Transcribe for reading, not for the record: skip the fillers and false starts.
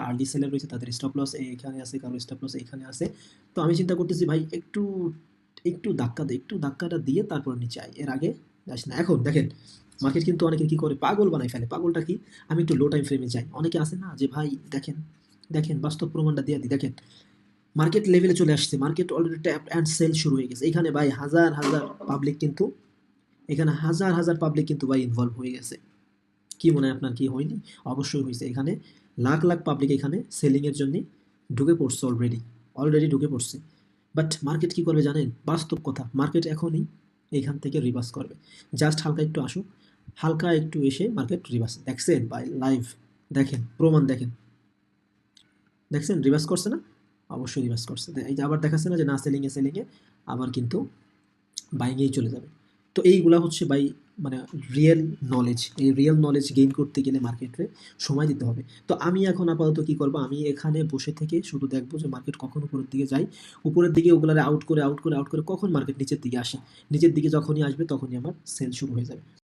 Early seller রয়েছে তাদের stop loss এখানে আছে, কারো স্টপ লস এখানে আছে। তো আমি চিন্তা করতেছি ভাই একটু একটু ধাক্কা দে, একটু ধাক্কাটা দিয়ে তারপর নিচে আয়, এর আগে যাস না। এখন দেখেন মার্কেট কিন্তু অনেকে কি করে পাগল বানাই ফেলে। পাগলটা কি, আমি একটু লো টাইম ফ্রেমে যাই। অনেকে আসে না যে ভাই দেখেন দেখেন বাস্তব প্রমাণটা দিয়ে দিই, দেখেন মার্কেট লেভেলে চলে আসছে, market already tap and sell শুরু হয়ে গেছে। এখানে ভাই হাজার হাজার পাবলিক কিন্তু, এখানে হাজার হাজার পাবলিক কিন্তু ভাই ইনভলভ হয়ে গেছে। কি মনে হয় আপনার, কি হয়নি? অবশ্যই হয়েছে। এখানে লাখ লাখ পাবলিক এখানে সেলিংয়ের জন্য ঢুকে পড়ছে, অলরেডি অলরেডি ঢুকে পড়ছে। বাট মার্কেট কি করবে জানেন? বাস্তব কথা, মার্কেট এখনই এইখান থেকে রিভার্স করবে। জাস্ট হালকা একটু আসুক, হালকা একটু এসে মার্কেট রিভার্স, দেখছেন ভাই লাইভ, দেখেন প্রমাণ, দেখেন দেখছেন রিভার্স করছে না? অবশ্যই রিভার্স করছে। এই যে আবার দেখাচ্ছে না যে না সেলিংয়ে সেলিংয়ে, আবার কিন্তু বাইংয়েই চলে যাবে। তো এইগুলা হচ্ছে ভাই মানে রিয়েল নলেজ। এই রিয়েল নলেজ গেইন করতে গেলে মার্কেটে সময় দিতে হবে। তো আমি এখন আপাতত কি করব, আমি এখানে বসে থেকে শুধু দেখবো যে মার্কেট কখন উপরের দিকে যায়, উপরের দিকে ওগুলারে আউট করে আউট করে আউট করে কখন মার্কেট নিচের দিকে আসে, নিচের দিকে যখনই আসবে তখনই আমার সেল শুরু হয়ে যাবে।